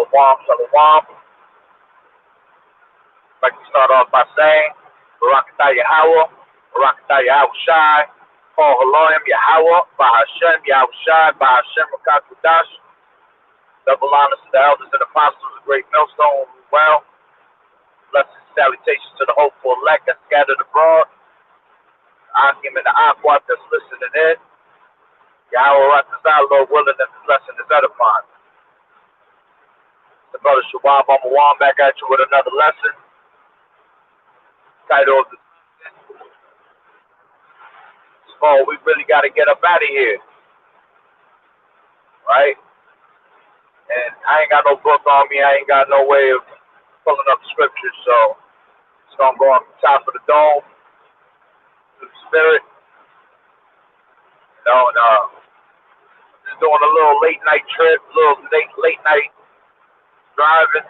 Shalom, shalom. I'd like to start off by saying, Barakatah Yahawah, Barakatah Yahawashi, Paul Haloim Yahawah, Bahashem Yahawashi, Bahashem Rakatudash. Double honors to the elders and apostles of the great millstone as well. Blessings and salutations to the hopeful elect that scattered abroad. Akim and the Aquat that's listening in. Yahweh Ratazah, Lord willing, that the blessing is edifying. The brother Shabab Amawan back at you with another lesson. Title of the oh, we really got to get up out of here. Right? And I ain't got no book on me. I ain't got no way of pulling up scriptures. So it's going to go on the top of the dome to the spirit. You know, and just doing a little late night trip, little late night driving.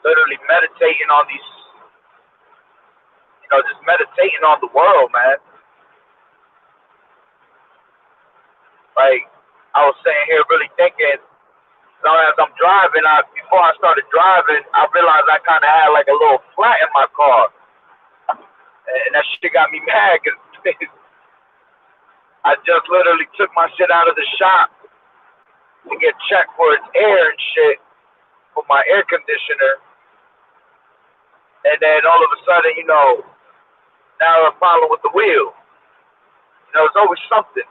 Literally meditating on these, just meditating on the world, man. Like, I was sitting here really thinking, as I'm driving, before I started driving, I realized I kind of had like a little flat in my car. And that shit got me mad because I just literally took my shit out of the shop to get checked for its air and shit, for my air conditioner. And then all of a sudden, now a problem with the wheel. It's always something.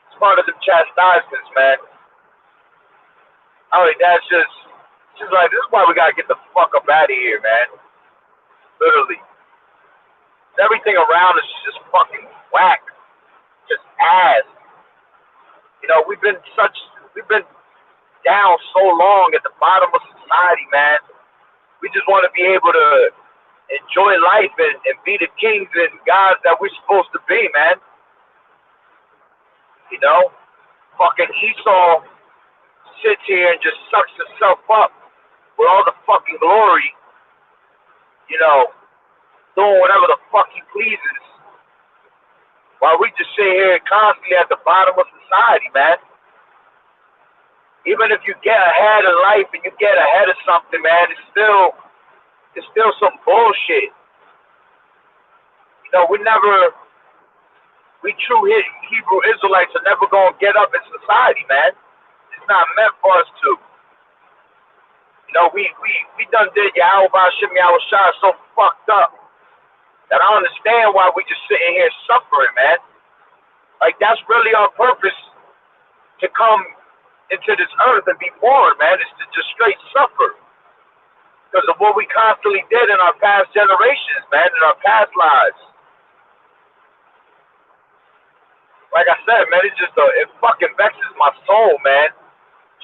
It's part of the chastisements, man. I mean, that's just like, this is why we gotta get the fuck up out of here, man. Literally. Everything around us is just fucking whack. Just ass. We've been down so long at the bottom of society, man. We just want to be able to enjoy life and be the kings and gods that we're supposed to be, man. Fucking Esau sits here and just sucks himself up with all the fucking glory, doing whatever the fuck he pleases, while we just sit here constantly at the bottom of society, man. Even if you get ahead of life and you get ahead of something, man, it's still some bullshit. We true Hebrew Israelites are never gonna get up in society, man. It's not meant for us to. We done did Yahweh Hashem Yahawashi so fucked up that I don't understand why we just sitting here suffering, man. Like, that's really our purpose to come into this earth and be born, man, is to just straight suffer. Because of what we constantly did in our past generations, man, in our past lives. Like I said, man, it fucking vexes my soul, man.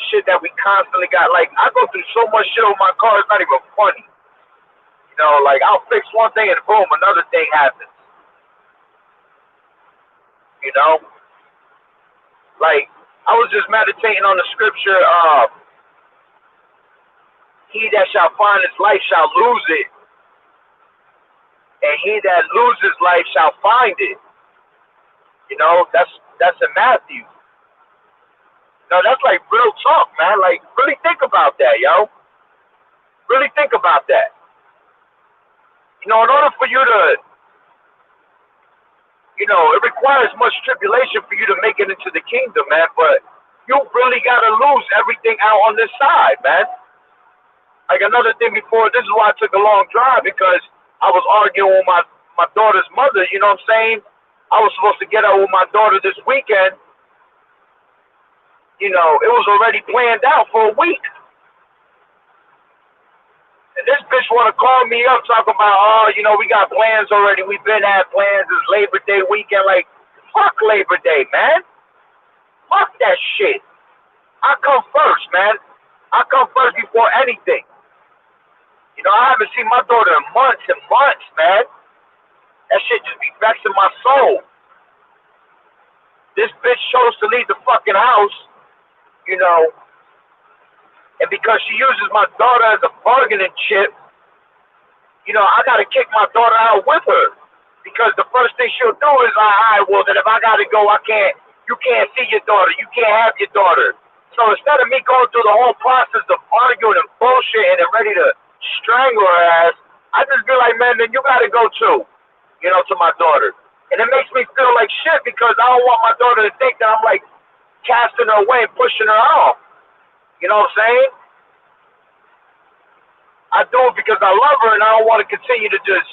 Shit that we constantly got. Like, I go through so much shit with my car, it's not even funny. Like, I'll fix one thing and boom, another thing happens. Like, I was just meditating on the scripture, he that shall find his life shall lose it, and he that loses life shall find it. That's in Matthew. That's like real talk, man. Like, really think about that, yo. Really think about that. In order for you to, it requires much tribulation for you to make it into the kingdom, man. But you really got to lose everything out on this side, man. Like, another thing before, this is why I took a long drive, because I was arguing with my daughter's mother, you know what I'm saying? I was supposed to get out with my daughter this weekend. It was already planned out for a week. And this bitch want to call me up talking about, we got plans already. We've been had plans. It's Labor Day weekend. Like, fuck Labor Day, man. Fuck that shit. I come first, man. I come first before anything. I haven't seen my daughter in months and months, man. That shit just be vexing my soul. This bitch chose to leave the fucking house, and because she uses my daughter as a bargaining chip, I gotta kick my daughter out with her. Because the first thing she'll do is, all right, well, then if I gotta go, you can't see your daughter. You can't have your daughter. So instead of me going through the whole process of arguing and bullshit and ready to strangle her ass, I just be like, man, then you gotta go too, to my daughter. And it makes me feel like shit because I don't want my daughter to think that I'm like casting her away and pushing her off. You know what I'm saying? I do it because I love her and I don't want to continue to just,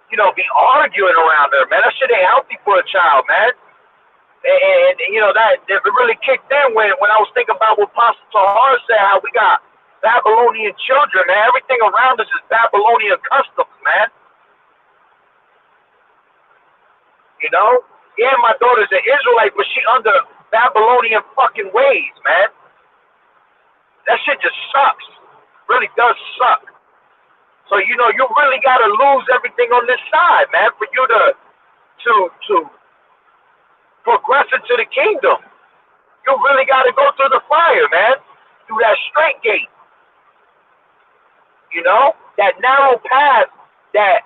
be arguing around her, man. That shit ain't healthy for a child, man. And that really kicked in when I was thinking about what Pastor Tahar said, how we got Babylonian children, man. Everything around us is Babylonian customs, man. Yeah, my daughter's an Israelite, but she under Babylonian fucking ways, man. That shit just sucks. Really does suck. So, you really got to lose everything on this side, man, for you to progress into the kingdom. You really got to go through the fire, man, through that straight gate. That narrow path that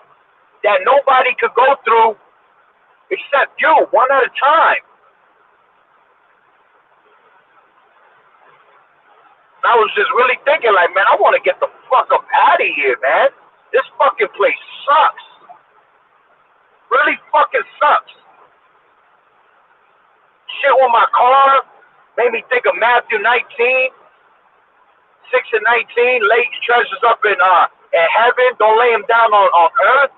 nobody could go through except you, one at a time. I was just really thinking, like, man, I want to get the fuck up out of here, man. This fucking place sucks. Really fucking sucks. Shit with my car made me think of Matthew 19, 6 and 19. Lay treasures up in heaven. Don't lay them down on earth.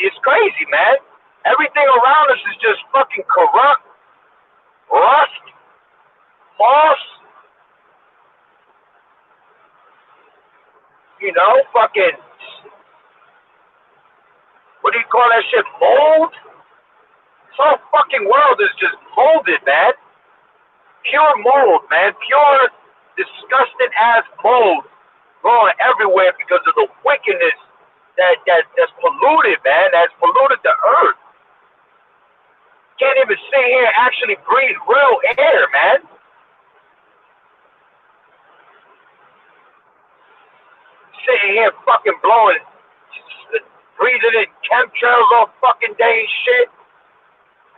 It's crazy, man. Everything around us is just fucking corrupt, rust, moss, fucking, what do you call that shit, mold? This whole fucking world is just molded, man. Pure mold, man. Pure, disgusting ass mold growing everywhere because of the wickedness that's polluted, man. That's polluted the earth. Can't even sit here and actually breathe real air, man. Sitting here fucking blowing, breathing in chemtrails all fucking day and shit.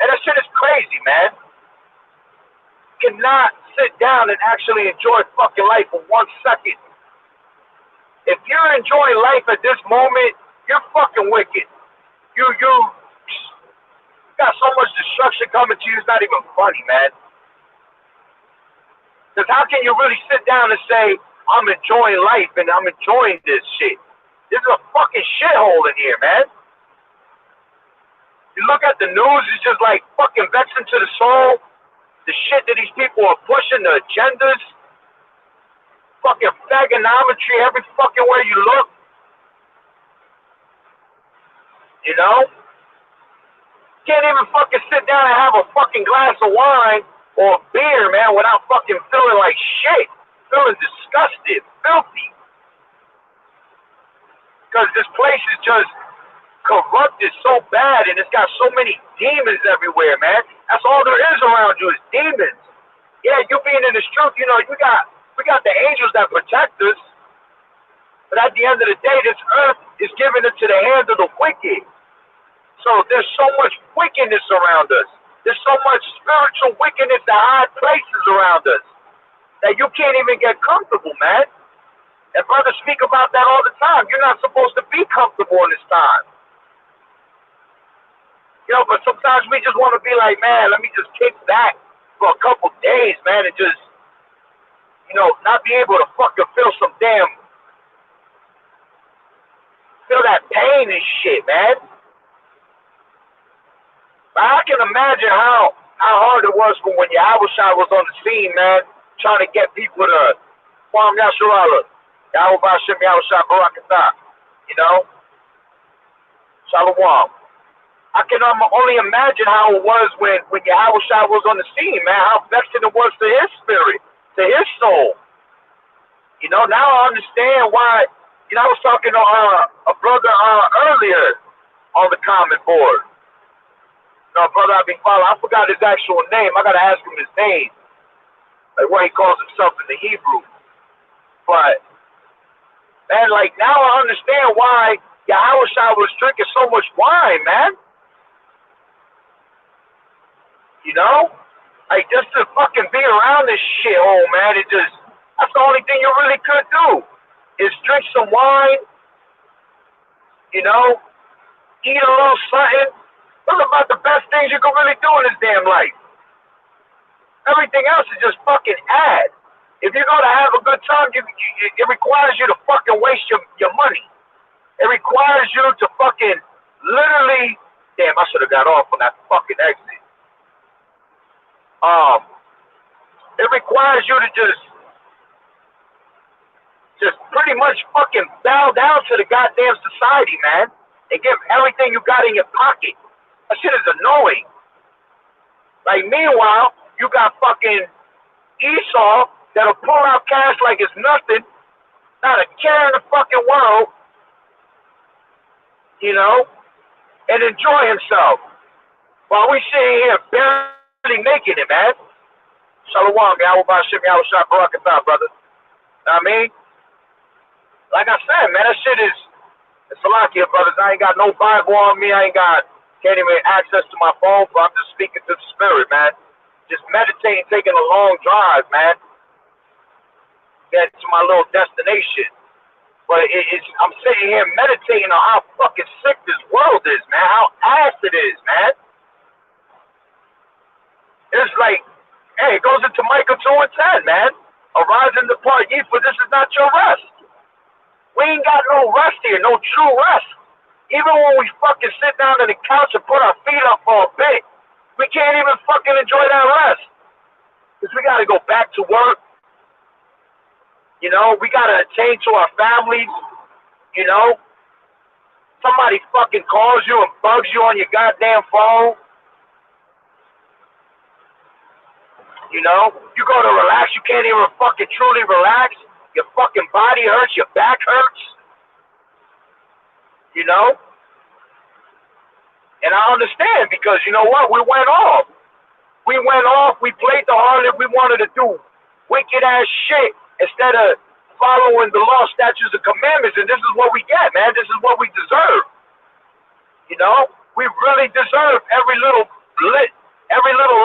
And that shit is crazy, man. Cannot sit down and actually enjoy fucking life for 1 second. If you're enjoying life at this moment, you're fucking wicked. You got so much destruction coming to you, it's not even funny, man. Because how can you really sit down and say, I'm enjoying life and I'm enjoying this shit? This is a fucking shithole in here, man. You look at the news, it's just like fucking vexing to the soul. The shit that these people are pushing, the agendas. Fucking fagonometry every fucking way you look. Can't even fucking sit down and have a fucking glass of wine or beer, man, without fucking feeling like shit. Feeling disgusted, filthy. Because this place is just corrupted so bad and it's got so many demons everywhere, man. That's all there is around you is demons. Yeah, you being in this truth, we got the angels that protect us. But at the end of the day, this earth is given into the hands of the wicked. So there's so much wickedness around us. There's so much spiritual wickedness in high places around us that you can't even get comfortable, man. And brothers speak about that all the time. You're not supposed to be comfortable in this time. But sometimes we just want to be like, man, let me just kick back for a couple days, man, and just, not be able to fucking feel that pain and shit, man. But I can imagine how hard it was for when YAHAWAH'S was on the scene, man, trying to get people to Kwam Yasharala, YAHAWAH'S YAHAWAH'S Barakatah, Shalom. I can only imagine how it was when YAHAWAH'S was on the scene, man, how vexing it was to his spirit, to his soul. Now I understand why, I was talking to a brother earlier on the comment board. Brother I've been following, I forgot his actual name. I got to ask him his name, like what he calls himself in the Hebrew. But, man, like, now I understand why Yahawah was drinking so much wine, man. You know? Like, just to fucking be around this shithole, man, that's the only thing you really could do, is drink some wine, you know, eat a little something. Those are about the best things you can really do in this damn life. Everything else is just fucking ad. If you're going to have a good time, it requires you to fucking waste your money. It requires you to fucking literally, damn, I should have got off on that fucking exit. It requires you to just pretty much fucking bow down to the goddamn society, man, and give everything you got in your pocket. That shit is annoying. Like, meanwhile, you got fucking Esau that'll pull out cash like it's nothing, not a care in the fucking world, you know, and enjoy himself. While we sitting here barely making it, man. Shalom, YAHAWAH'S, Barakatah, brother. Know what I mean? Like I said, man, that shit is, it's Salakia, brothers. I ain't got no Bible on me. Can't even access to my phone, but I'm just speaking to the spirit, man. Just meditating, taking a long drive, man. Get to my little destination. But I'm sitting here meditating on how fucking sick this world is, man. How ass it is, man. It's like, hey, it goes into Micah 2 and 10, man. Arise and depart ye, for this is not your rest. We ain't got no rest here, no true rest. Even when we fucking sit down on the couch and put our feet up for a bit, we can't even fucking enjoy that rest. Because we got to go back to work. You know, we got to attend to our families. You know, somebody fucking calls you and bugs you on your goddamn phone. You know, you go to relax, you can't even fucking truly relax. Your fucking body hurts, your back hurts. You know? And I understand because, you know what, we went off. We played the harlot, we wanted to do wicked ass shit instead of following the law, statutes, and commandments, and this is what we get, man. This is what we deserve. You know? We really deserve every little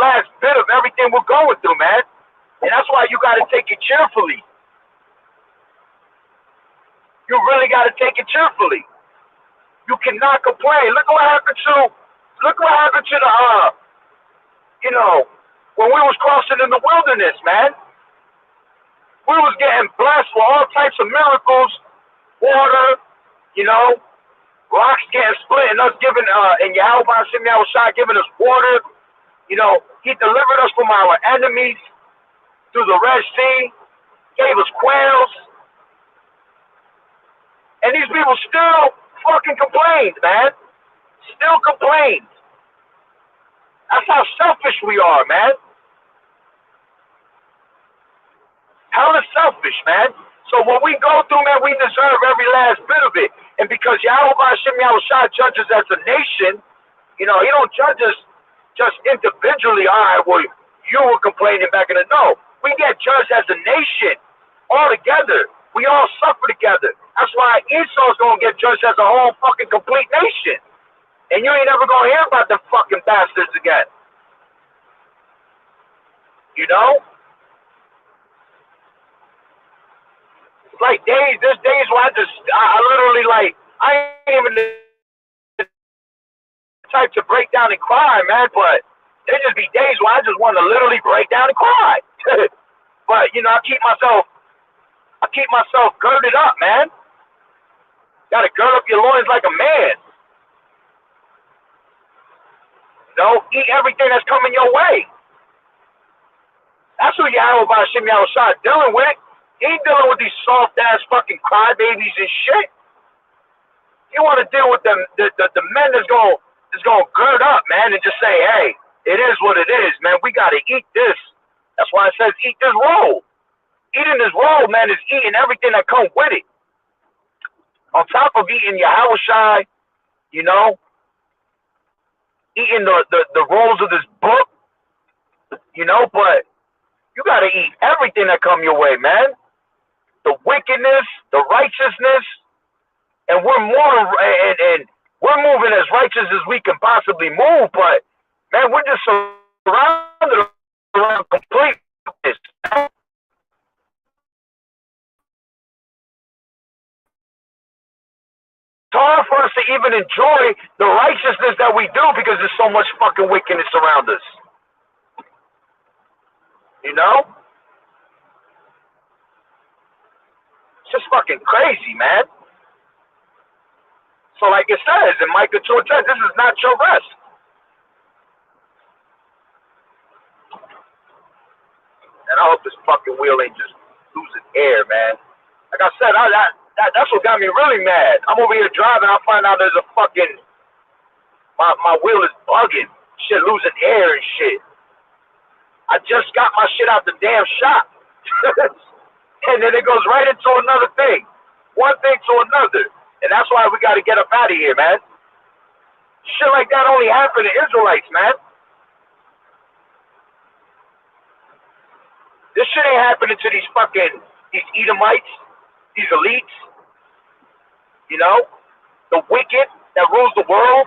last bit of everything we're going through, man. And that's why you gotta take it cheerfully. You really gotta take it cheerfully. You cannot complain. Look what happened to the you know, when we was crossing in the wilderness, man. We was getting blessed with all types of miracles, water, you know, rocks getting split and us giving and YAHAWAH'S giving us water. You know, he delivered us from our enemies through the Red Sea, gave us quails. And these people still fucking complained, man. Still complained. That's how selfish we are, man. Hella selfish, man. So when we go through, man, we deserve every last bit of it. And because YAHAWAH judges as a nation, you know, he don't judge us just individually. All right, well, you were complaining back in the no. We get judged as a nation all together. We all suffer together. That's why Esau's gonna get judged as a whole fucking complete nation. And you ain't ever gonna hear about them fucking bastards again. You know? It's like there's days where I literally like, I ain't even the type to break down and cry, man, but there just be days where I just want to literally break down and cry. But, you know, I keep myself girded up, man. Gotta gird up your loins like a man. You know, eat everything that's coming your way. That's what YAHAWAH dealing with. He ain't dealing with these soft ass fucking crybabies and shit. You want to deal with them, the men that's gonna gird up, man, and just say, hey, it is what it is, man. We gotta eat this. That's why it says eat this roll. Eating this roll, man, is eating everything that comes with it. On top of eating YAHAWAH, you know, eating the rolls of this book, you know, but you gotta eat everything that come your way, man. The wickedness, the righteousness, and we're more and we're moving as righteous as we can possibly move, but man, we're just surrounded around complete. It's hard for us to even enjoy the righteousness that we do because there's so much fucking wickedness around us. You know? It's just fucking crazy, man. So like it says in Micah 2:10, this is not your rest. And I hope this fucking wheel ain't just losing air, man. Like I said, that's what got me really mad. I'm over here driving, I find out there's a fucking, my wheel is bugging. Shit, losing air and shit. I just got my shit out the damn shop. And then it goes right into another thing. One thing to another. And that's why we got to get up out of here, man. Shit like that only happened to Israelites, man. This shit ain't happening to these Edomites, these elites, you know, the wicked that rules the world.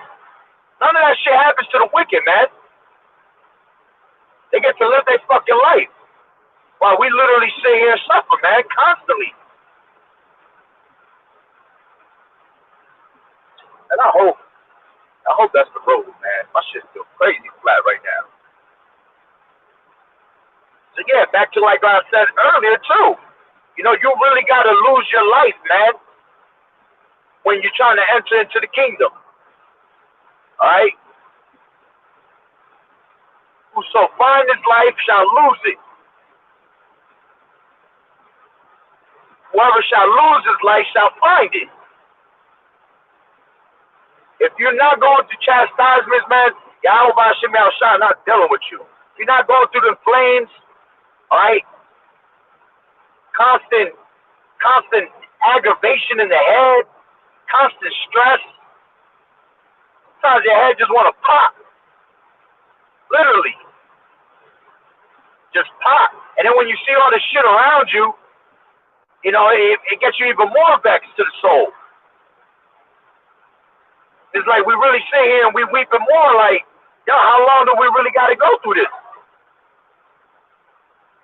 None of that shit happens to the wicked, man. They get to live their fucking life while we literally sit here and suffer, man, constantly. And I hope that's the road, man. My shit's still crazy flat right now. So yeah, back to like I said earlier too. You know, you really gotta lose your life, man, when you're trying to enter into the kingdom. Alright? Whoso find his life shall lose it. Whoever shall lose his life shall find it. If you're not going through chastisements, man, YAHAWAH'S not dealing with you. If you're not going through the flames, alright, constant aggravation in the head, constant stress. Sometimes your head just want to pop. Literally. Just pop. And then when you see all this shit around you, you know, it gets you even more vexed to the soul. It's like we really sit here and we weeping more like, yo, how long do we really got to go through this?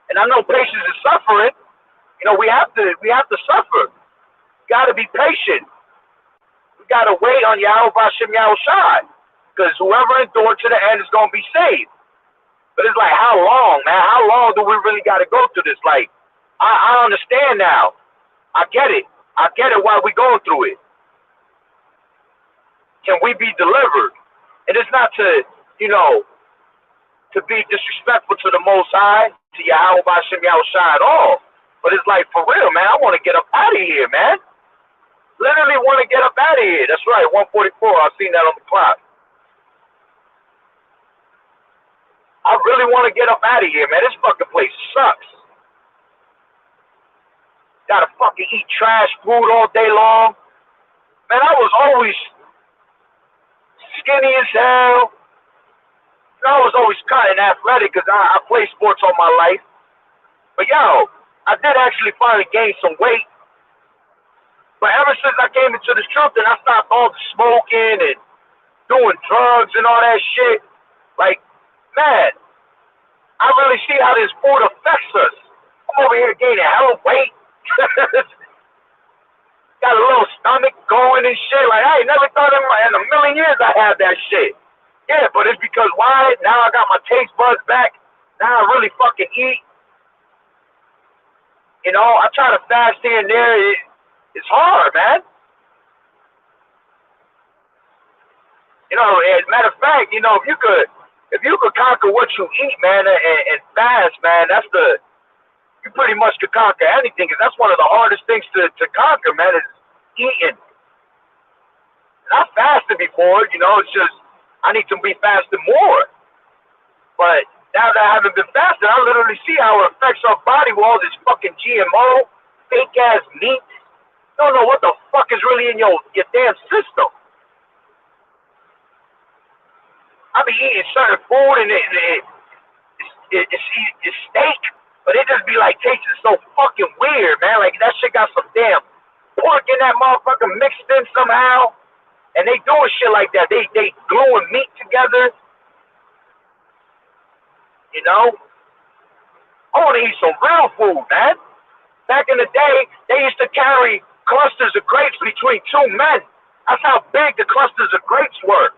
And I know patience is suffering. You know, we have to suffer. Got to be patient. We got to wait on YAHAWAH'S, because whoever endured to the end is going to be saved. But it's like, how long, man? How long do we really got to go through this? Like, I understand now. I get it. I get it why we going through it. Can we be delivered? And it's not to, you know, to be disrespectful to the Most High, to YAHAWAH'S at all. But it's like, for real, man, I want to get up out of here, man. Literally want to get up out of here. That's right, 1:44. I've seen that on the clock. I really want to get up out of here, man. This fucking place sucks. Gotta fucking eat trash food all day long. Man, I was always skinny as hell. I was always kind and athletic because I played sports all my life. But yo, I did actually finally gain some weight. But ever since I came into this truth and I stopped all the smoking and doing drugs and all that shit, like, man, I really see how this food affects us. I'm over here gaining hella weight. Got a little stomach going and shit. Like, I ain't never thought in a million years I had that shit. Yeah, but it's because why? Now I got my taste buds back. Now I really fucking eat. You know, I try to fast here and there. It's hard, man. You know, as a matter of fact, you know, if you could conquer what you eat, man, and fast, man, you pretty much could conquer anything, because that's one of the hardest things to conquer, man, is eating. And I fasted before, you know, it's just, I need to be fasting more. But now that I haven't been fasting, I literally see how it affects our body with all this fucking GMO, fake-ass meat. You don't know what the fuck is really in your damn system. I be eating certain food and it's steak, but it just be like tasting so fucking weird, man. Like that shit got some damn pork in that motherfucker mixed in somehow. And they doing shit like that. They gluing meat together. You know? I want to eat some real food, man. Back in the day, they used to carry clusters of grapes between two men. That's how big the clusters of grapes were.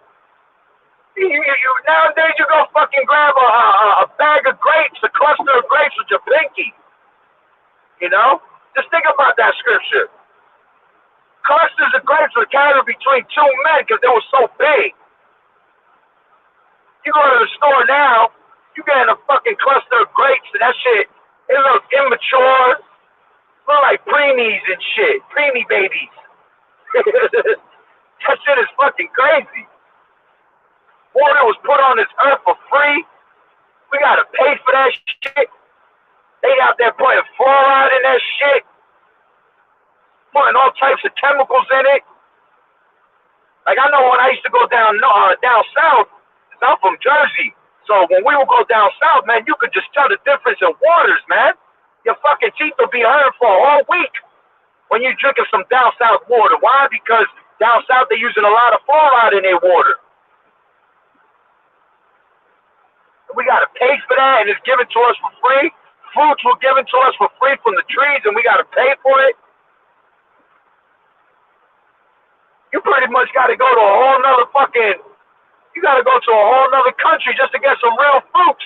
Nowadays, you go fucking grab a bag of grapes, a cluster of grapes with your pinky. You know? Just think about that scripture. Clusters of grapes were carried between two men because they were so big. You go to the store now, you getting a fucking cluster of grapes, and that shit, it looks immature. Look like preemies and shit. Preemie babies. That shit is fucking crazy. Water was put on this earth for free. We gotta pay for that shit. They out there putting fluoride in that shit. Putting all types of chemicals in it. Like I know when I used to go down south, I'm from Jersey. So when we would go down south, man, you could just tell the difference in waters, man. Your fucking teeth will be hurting for a whole week when you're drinking some down south water. Why? Because down south they're using a lot of fluoride in their water. We gotta pay for that, and it's given to us for free. Fruits were given to us for free from the trees, and we gotta pay for it. You pretty much gotta go to a whole nother you gotta go to a whole nother country just to get some real fruits.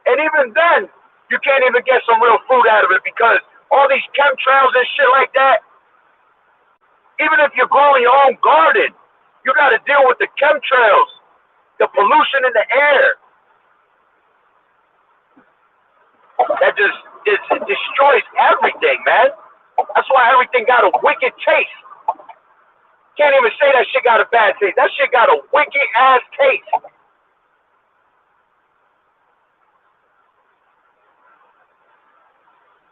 And even then, you can't even get some real fruit out of it because all these chemtrails and shit like that, even if you're growing your own garden, you gotta deal with the chemtrails, the pollution in the air. That just destroys everything, man. That's why everything got a wicked taste. Can't even say that shit got a bad taste. That shit got a wicked ass taste.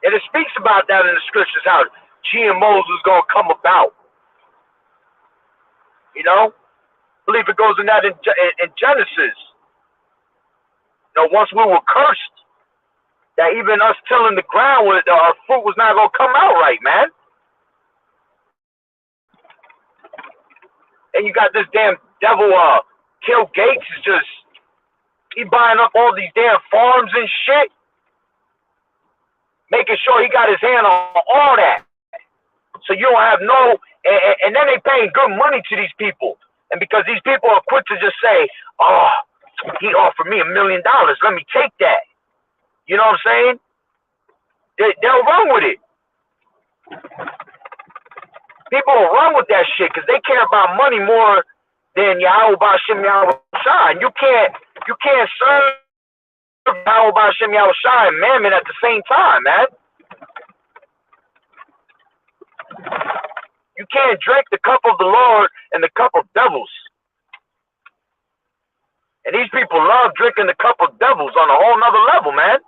And it speaks about that in the scriptures, how GMOs is going to come about. You know? I believe it goes in that in Genesis. You know, once we were cursed, that even us tilling the ground, our fruit was not going to come out right, man. And you got this damn devil, Bill Gates is just, he buying up all these damn farms and shit, making sure he got his hand on all that. So you don't have no, and then they paying good money to these people. And because these people are quick to just say, oh, he offered me $1 million, let me take that. You know what I'm saying? They'll run with it. People will run with that shit because they care about money more than YAHAWAH'S and you can't serve YAHAWAH'S and Mammon at the same time, man. You can't drink the cup of the Lord and the cup of devils. And these people love drinking the cup of devils on a whole nother level, man.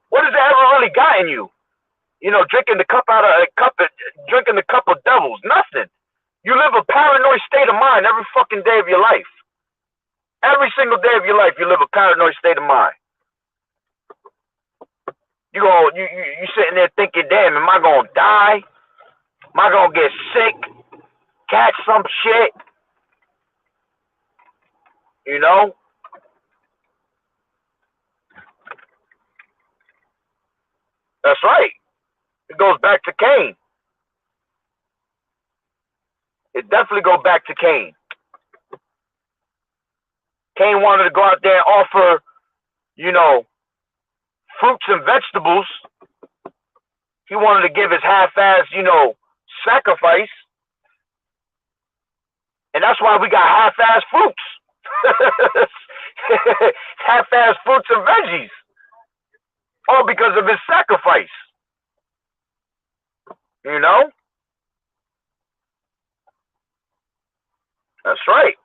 What has it ever really gotten you? You know, drinking the cup of devils, nothing. You live a paranoid state of mind every fucking day of your life. Every single day of your life, you live a paranoid state of mind. You sitting there thinking, damn, am I gonna die? Am I gonna get sick? Catch some shit? You know? That's right. It goes back to Cain. It definitely goes back to Cain. Cain wanted to go out there and offer, you know, fruits and vegetables. He wanted to give his half-ass, you know, sacrifice. And that's why we got half-ass fruits. Half-ass fruits and veggies. All because of his sacrifice. You know? That's right.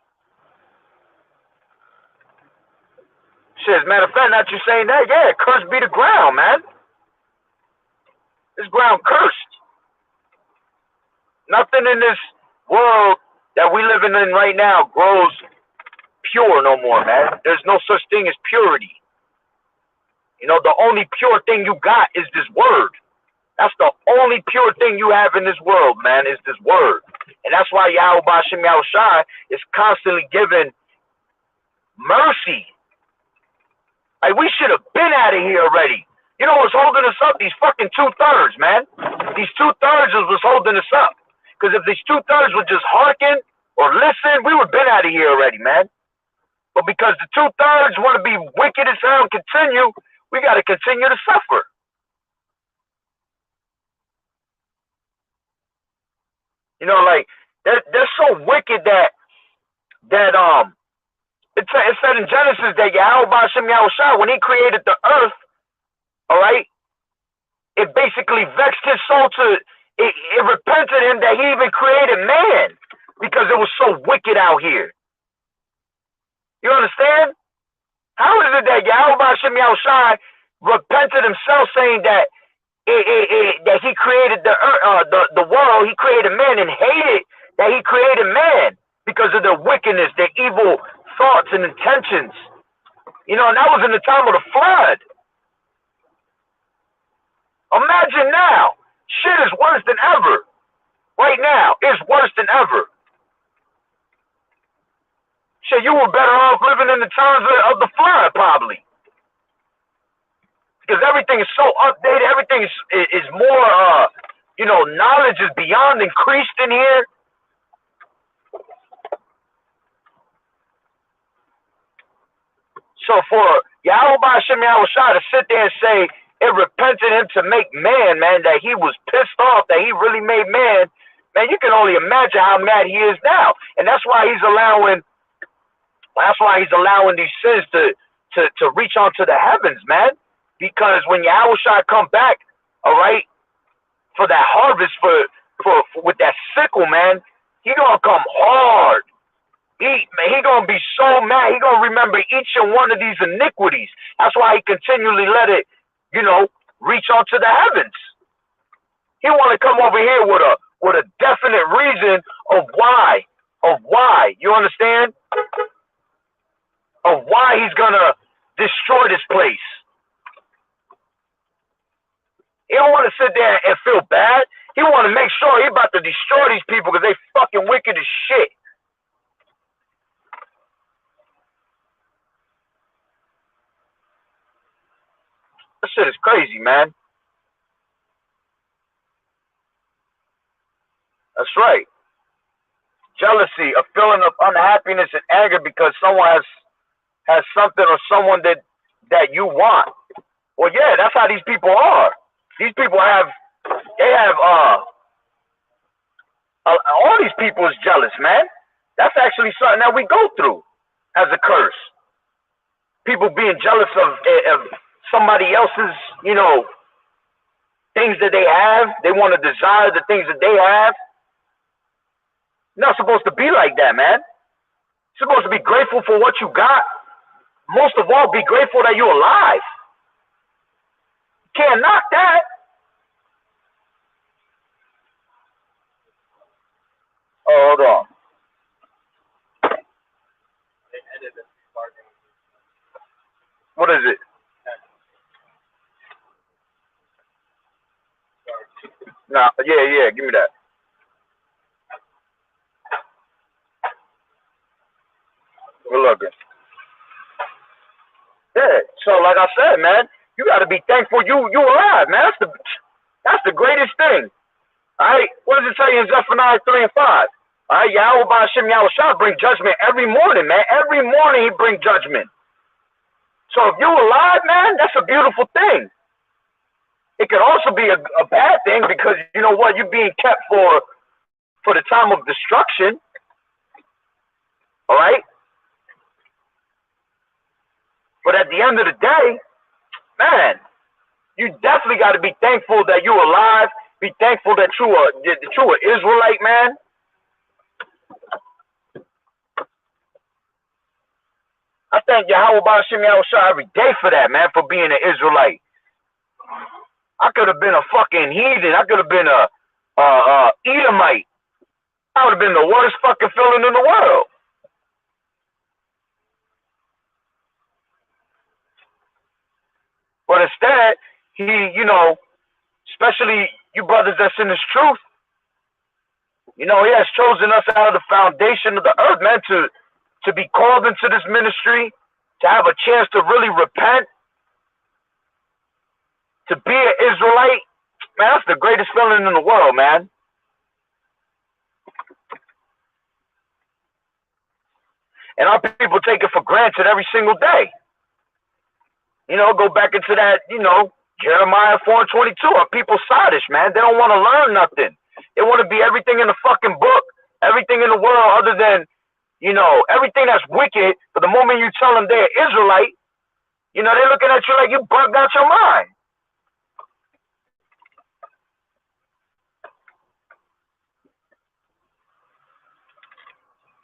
Shit, as a matter of fact, not you saying that, yeah, cursed be the ground, man. This ground cursed. Nothing in this world that we living in right now grows pure no more, man. There's no such thing as purity. You know, the only pure thing you got is this word. That's the only pure thing you have in this world, man, is this word. And that's why Yahweh Ba'ashem Yahushai is constantly giving mercy. Like, we should have been out of here already. You know what's holding us up? These fucking 2/3, man. These 2/3 is what's holding us up. Because if these 2/3 would just hearken or listen, we would have been out of here already, man. But because the 2/3 want to be wicked as hell and continue, we got to continue to suffer. You know, like, they're so wicked that it said in Genesis that Yahweh Ba'ashem Yahushai, when he created the earth, all right, it basically vexed his soul it repented him that he even created man because it was so wicked out here. You understand? How is it that Yahweh Ba'ashem Yahushai repented himself, saying that that he created the world, he created man, and hated that he created man because of their wickedness, their evil thoughts and intentions? You know, and that was in the time of the flood. Imagine now, shit is worse than ever. Right now, it's worse than ever. Shit, you were better off living in the times of the flood, probably. Because everything is so updated, everything is more, you know, knowledge is beyond increased in here. So for Yahweh Ba'ashem Yahushai to sit there and say it repented him to make man, that he was pissed off that he really made man, you can only imagine how mad he is now. And that's why he's allowing these sins to reach onto the heavens, man. Because when Yahushua come back, all right, for that harvest, for with that sickle, man, he gonna come hard. He gonna be so mad. He gonna remember each and one of these iniquities. That's why he continually let it, you know, reach onto the heavens. He want to come over here with a definite reason of why. You understand? Of why he's gonna destroy this place. He don't want to sit there and feel bad. He want to make sure he about to destroy these people because they fucking wicked as shit. That shit is crazy, man. That's right. Jealousy, a feeling of unhappiness and anger because someone has something or someone that you want. Well, yeah, that's how these people are. These people have all these people is jealous, man. That's actually something that we go through as a curse. People being jealous of somebody else's, you know, things that they have. They want to desire the things that they have. You're not supposed to be like that, man. You're supposed to be grateful for what you got. Most of all, be grateful that you're alive. Can't knock that. Oh, hold on. What is it? Nah, yeah, give me that. Good looking. Yeah. So, like I said, man, you got to be thankful you alive, man. That's the greatest thing. All right. What does it say in Zephaniah 3 and 5? All right. Yahweh Ba'ashem Yahushua bring judgment every morning, man. Every morning he bring judgment. So if you're alive, man, that's a beautiful thing. It could also be a bad thing because you know what, you're being kept for the time of destruction. All right. But at the end of the day, man, you definitely got to be thankful that you're alive. Be thankful that you're an Israelite, man. I thank Yahweh Ba'ashem Yahushua every day for that, man, for being an Israelite. I could have been a fucking heathen. I could have been a Edomite. I would have been the worst fucking feeling in the world. But instead, he, you know, especially you brothers that's in this truth. You know, he has chosen us out of the foundation of the earth, man, to be called into this ministry, to have a chance to really repent, to be an Israelite. Man, that's the greatest feeling in the world, man. And our people take it for granted every single day. You know, go back into that, you know, Jeremiah 4:22. Our people sottish, man. They don't want to learn nothing. They want to be everything in the fucking book, everything in the world other than, you know, everything that's wicked. But the moment you tell them they're Israelite, you know, they're looking at you like you bugged out your mind.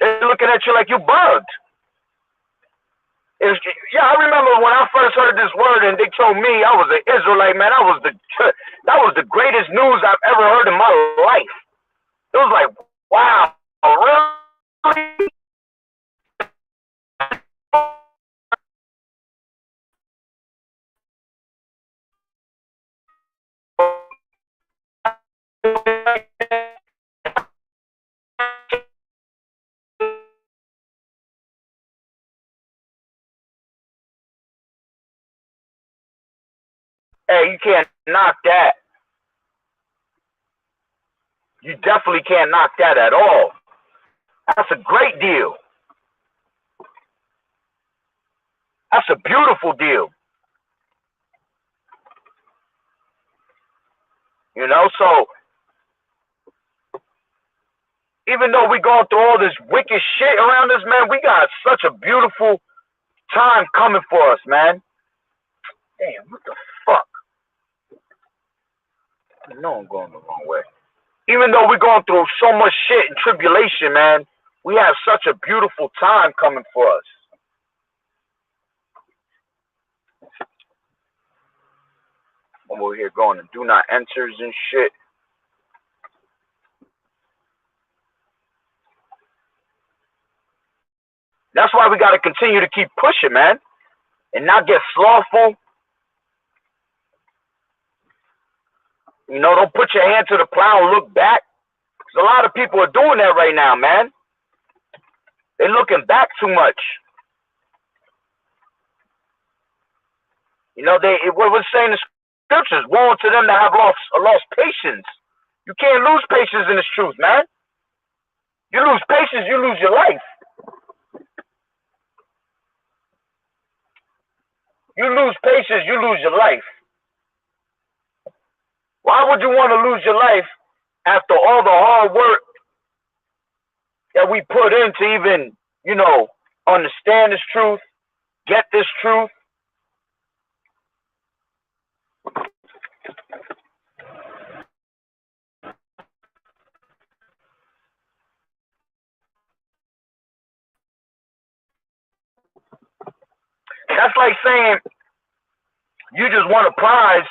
They're looking at you like you bugged. Yeah, I remember when I first heard this word and they told me I was an Israelite, man. That was the greatest news I've ever heard in my life. It was like, wow, really? Hey, you can't knock that. You definitely can't knock that at all. That's a great deal. That's a beautiful deal. You know, so even though we're going through all this wicked shit around us, man, we got such a beautiful time coming for us, man. Damn, what the fuck? I know I'm going the wrong way. Even though we're going through so much shit and tribulation, man, we have such a beautiful time coming for us. I'm over here going to do not enters and shit. That's why we got to continue to keep pushing, man, and not get slothful. You know, don't put your hand to the plow and look back. Because a lot of people are doing that right now, man. They're looking back too much. You know, what we're saying in the scriptures, woe to them that have lost patience. You can't lose patience in this truth, man. You lose patience, you lose your life. You lose patience, you lose your life. Why would you want to lose your life after all the hard work that we put in to even, you know, understand this truth, get this truth? That's like saying you just won a prize.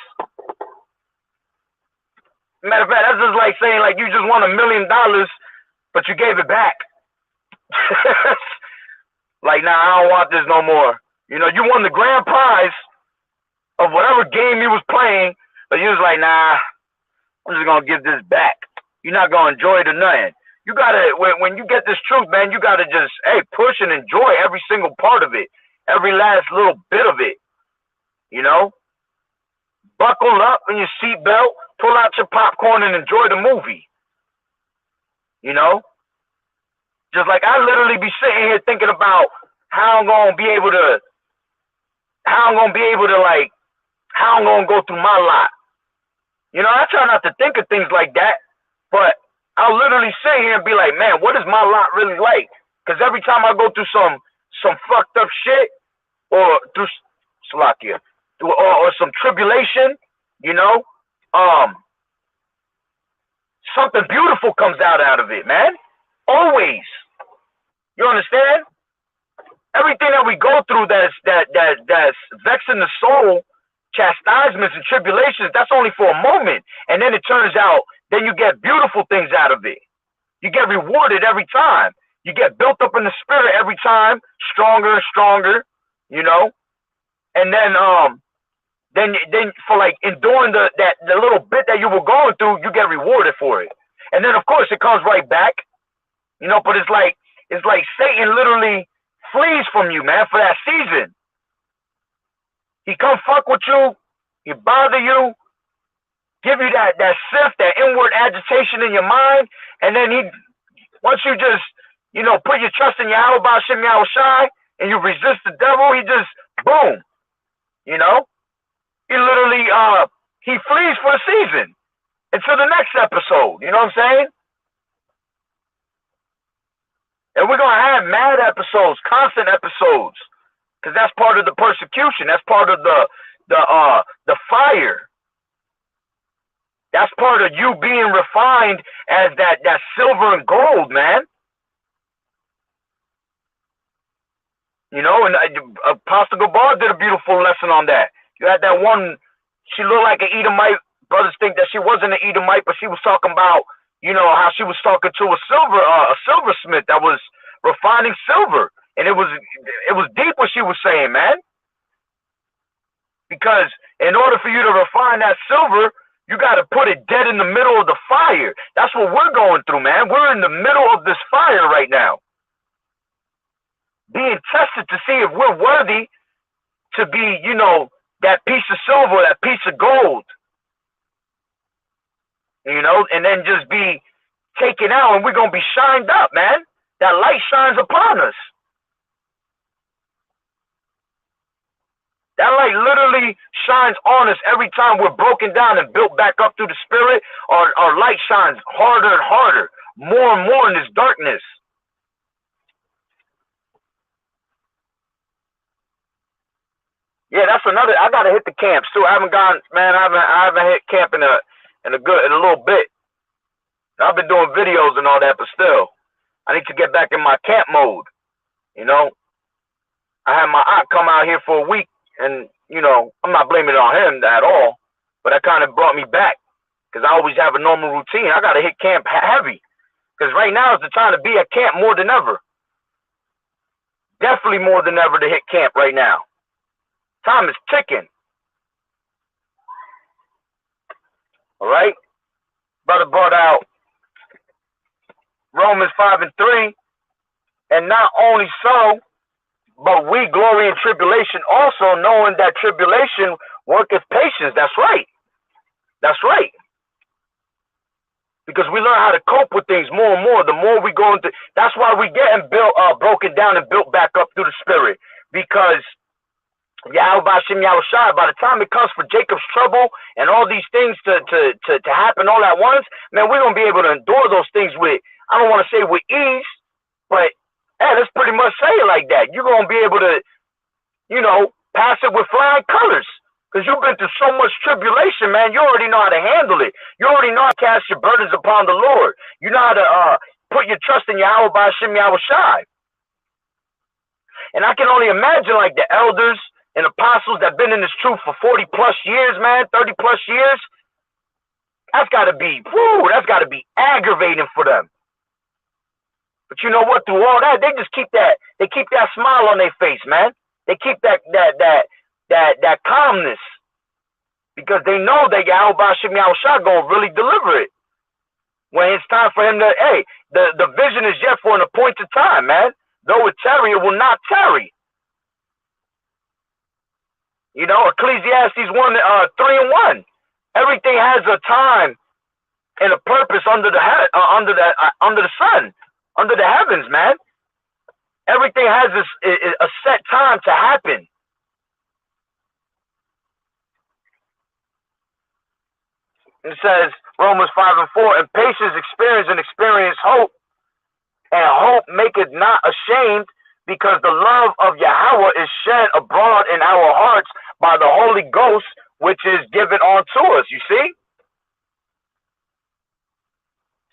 Matter of fact, that's just like saying like you just won $1 million, but you gave it back. Like, nah, I don't want this no more. You know, you won the grand prize of whatever game you was playing, but you was like, nah, I'm just gonna give this back. You're not gonna enjoy it or nothing. You gotta, when you get this truth, man, you gotta just, hey, push and enjoy every single part of it, every last little bit of it. You know, buckle up in your seatbelt, pull out your popcorn, and enjoy the movie. You know, just like I literally be sitting here thinking about how I'm gonna be able to, how I'm gonna go through my lot. You know, I try not to think of things like that, but I'll literally sit here and be like, man, what is my lot really like? Because every time I go through some fucked up shit, or through Slovakia, or some tribulation, you know, something beautiful comes out of it, man. Always. You understand? Everything that we go through that's vexing the soul, chastisements and tribulations, that's only for a moment. And then it turns out, then you get beautiful things out of it. You get rewarded every time. You get built up in the spirit every time, stronger and stronger, you know? And then then for like enduring the little bit that you were going through, you get rewarded for it. And then of course it comes right back, you know, but it's like Satan literally flees from you, man, for that season. He come fuck with you, he bother you, give you that sift, that inward agitation in your mind, and then once you just, you know, put your trust in Yahweh Ba'ashem Yahushai, and you resist the devil, he just, boom, you know? He literally, he flees for a season until the next episode, you know what I'm saying? And we're going to have mad episodes, constant episodes, because that's part of the persecution. That's part of the fire. That's part of you being refined as that silver and gold, man. You know, and Apostle Gabar did a beautiful lesson on that. You had that one, she looked like an Edomite. Brothers think that she wasn't an Edomite, but she was talking about, you know, how she was talking to a silversmith that was refining silver. And it was deep what she was saying, man. Because in order for you to refine that silver, you got to put it dead in the middle of the fire. That's what we're going through, man. We're in the middle of this fire right now, being tested to see if we're worthy to be, you know, that piece of silver, that piece of gold, you know, and then just be taken out, and we're going to be shined up, man. That light shines upon us. That light literally shines on us every time we're broken down and built back up through the Spirit. Our light shines harder and harder, more and more in this darkness. Yeah, that's another. I gotta hit the camps too. I haven't gone, man. I haven't hit camp in a little bit. I've been doing videos and all that, but still, I need to get back in my camp mode. You know, I had my aunt come out here for a week, and you know, I'm not blaming it on him at all, but that kind of brought me back because I always have a normal routine. I gotta hit camp heavy because right now is the time to be at camp more than ever. Definitely more than ever to hit camp right now. Time is ticking. All right. Brother brought out Romans 5:3. And not only so, but we glory in tribulation also, knowing that tribulation worketh patience. That's right. That's right. Because we learn how to cope with things more and more. The more we go into, that's why we getting broken down and built back up through the Spirit. Because Yahweh Ba'ashem Yahushai, by the time it comes for Jacob's trouble and all these things to happen all at once, man, we're going to be able to endure those things with, I don't want to say with ease, but hey, let's pretty much say it like that. You're going to be able to, you know, pass it with flying colors. Because you've been through so much tribulation, man. You already know how to handle it. You already know how to cast your burdens upon the Lord. You know how to put your trust in Yahweh Ba'ashem Yahushai. And I can only imagine like the elders and apostles that been in this truth for 40 plus years, man, 30 plus years. That's got to be, that's got to be aggravating for them. But you know what? Through all that, they just keep that smile on their face, man. They keep that calmness because they know that Yahweh Ba'ashem Yahushua gonna really deliver it when it's time for him to. Hey, the vision is yet for an appointed time, man. Though it tarry, it will not tarry. You know, Ecclesiastes 3:1. Everything has a time and a purpose under the sun, under the heavens, man. Everything has a set time to happen. It says Romans 5:4, and patience experience hope, and hope maketh not ashamed, because the love of Yahweh is shed abroad in our hearts by the Holy Ghost, which is given unto us. You see?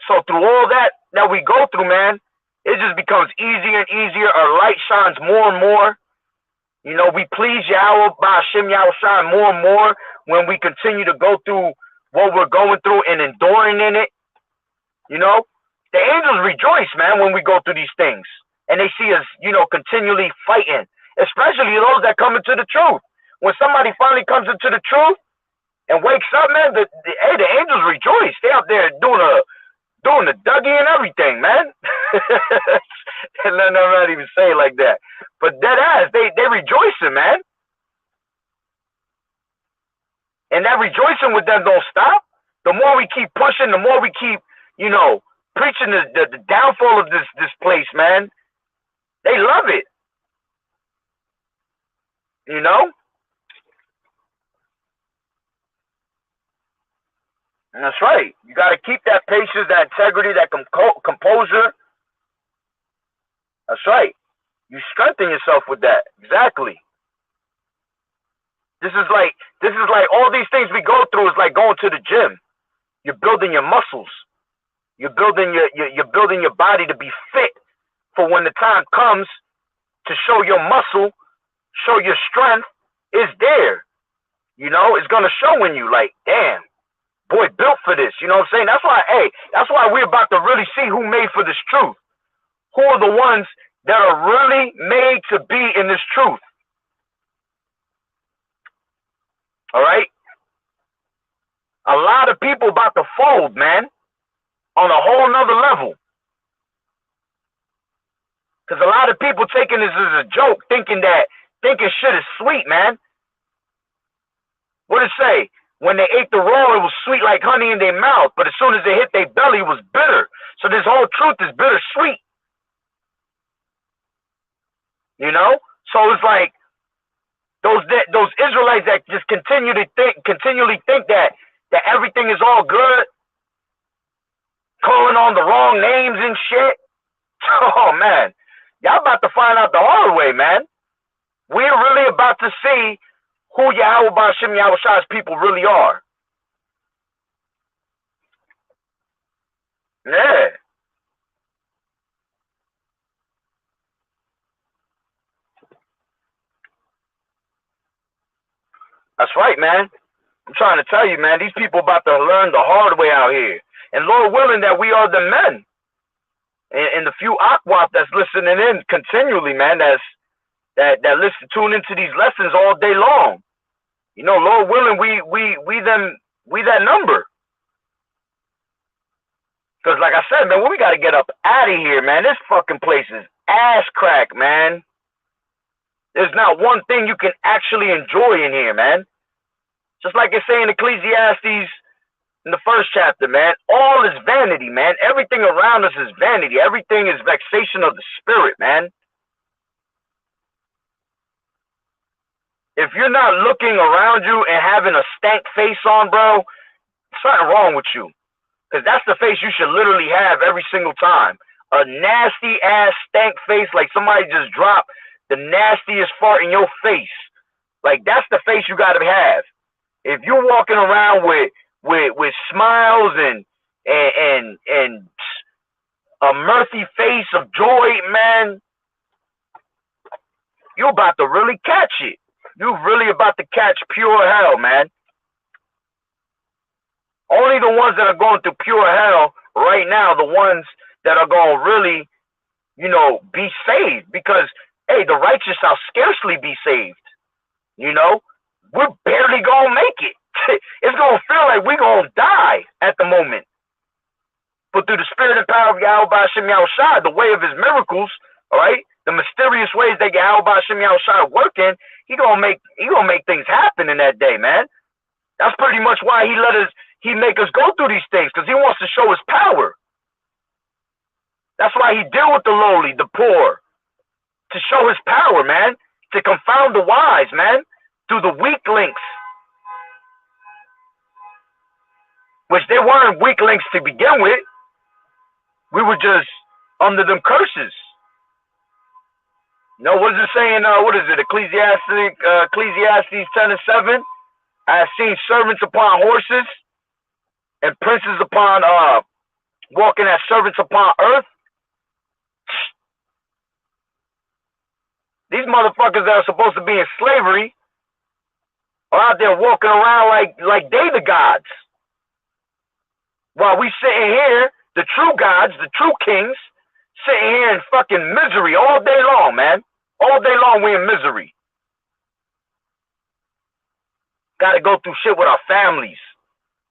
So through all that we go through, man, it just becomes easier and easier. Our light shines more and more. You know, we please Yahweh Ba'ashem Yahushua more and more when we continue to go through what we're going through and enduring in it. You know, the angels rejoice, man, when we go through these things and they see us, you know, continually fighting, especially those that come into the truth. when somebody finally comes into the truth and wakes up, man, the angels rejoice. They out there doing the Dougie and everything, man. And then I'm not even saying like that, but dead ass, they rejoicing, man. And that rejoicing with them don't stop. The more we keep pushing, the more we keep, preaching the downfall of this place, man. They love it. And that's right. You got to keep that patience, that integrity, that composure. That's right. You strengthen yourself with that. Exactly. This is like all these things we go through is like going to the gym. You're building your muscles. You're building your body to be fit for when the time comes to show your muscle, show your strength is there. It's gonna show in you. Like, damn, boy, built for this. You know what I'm saying? That's why we're about to really see who made for this truth. Who are the ones that are really made to be in this truth? All right? A lot of people about to fold, man, on a whole nother level. Because a lot of people taking this as a joke, thinking shit is sweet, man. What did it say? When they ate the raw, it was sweet like honey in their mouth. But as soon as it hit their belly, it was bitter. So this whole truth is bittersweet. So it's like those Israelites that just continually think that everything is all good, calling on the wrong names and shit. Oh man, y'all about to find out the hard way, man. We're really about to see who Yahweh Ba'Shem Yahushai's people really are. Yeah. That's right, man. I'm trying to tell you, man, these people about to learn the hard way out here. And Lord willing that we are the men. And the few Aquap that's listening in continually, man, that tune into these lessons all day long. Lord willing, we that number. Because like I said, man, we got to get up out of here, man. This fucking place is ass crack, man. There's not one thing you can actually enjoy in here, man. Just like it's saying in Ecclesiastes in the first chapter, man, all is vanity, man. Everything around us is vanity. Everything is vexation of the spirit, man. If you're not looking around you and having a stank face on, bro, something wrong with you. Because that's the face you should literally have every single time. A nasty ass stank face, like somebody just dropped the nastiest fart in your face. Like, that's the face you gotta have. If you're walking around with smiles and a mirthy face of joy, man, you're about to really catch it. You're really about to catch pure hell, man. Only the ones that are going through pure hell right now, the ones that are going to really, be saved. Because, hey, the righteous shall scarcely be saved. We're barely going to make it. It's going to feel like we're going to die at the moment. But through the spirit and power of Yahweh Ba'Shem Yahushai, the way of his miracles, all right, the mysterious ways that Yahweh Ba'Shem Yahushai working, he gonna make things happen in that day, man. That's pretty much why he make us go through these things, because he wants to show his power. That's why he deal with the lowly, the poor, to show his power, man, to confound the wise, man, through the weak links, which they weren't weak links to begin with. We were just under them curses. What is it saying? What is it? Ecclesiastes 10:7. I have seen servants upon horses and princes upon walking as servants upon earth. These motherfuckers that are supposed to be in slavery are out there walking around like they the gods. While we sitting here, the true gods, the true kings, sitting here in fucking misery all day long, man. All day long we in misery. Got to go through shit with our families,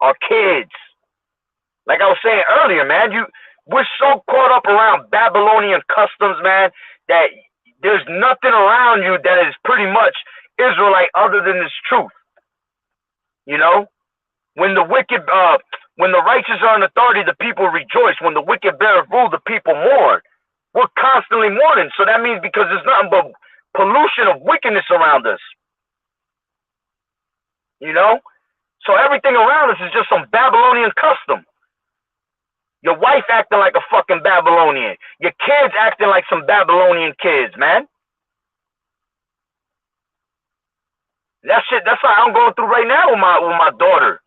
our kids. Like I was saying earlier, man, we're so caught up around Babylonian customs, man, that there's nothing around you that is pretty much Israelite other than this truth. You know, when the righteous are in authority, the people rejoice. When the wicked bear rule, the people mourn. We're constantly mourning. So that means because there's nothing but pollution of wickedness around us. You know? So everything around us is just some Babylonian custom. Your wife acting like a fucking Babylonian. Your kids acting like some Babylonian kids, man. That shit, that's what I'm going through right now with my daughter.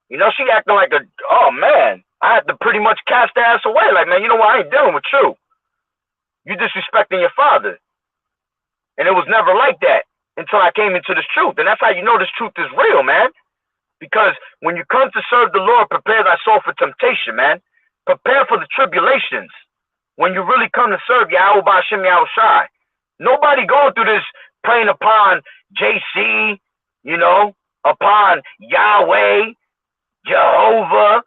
You know, she acting like oh man, I had to pretty much cast the ass away. Like, man, you know what? I ain't dealing with you. You disrespecting your father. And it was never like that until I came into this truth. And that's how you know this truth is real, man. Because when you come to serve the Lord, prepare thy soul for temptation, man. Prepare for the tribulations. When you really come to serve Yahweh Ba'Shem Yahushai. Nobody going through this praying upon JC, you know, upon Yahweh, Jehovah,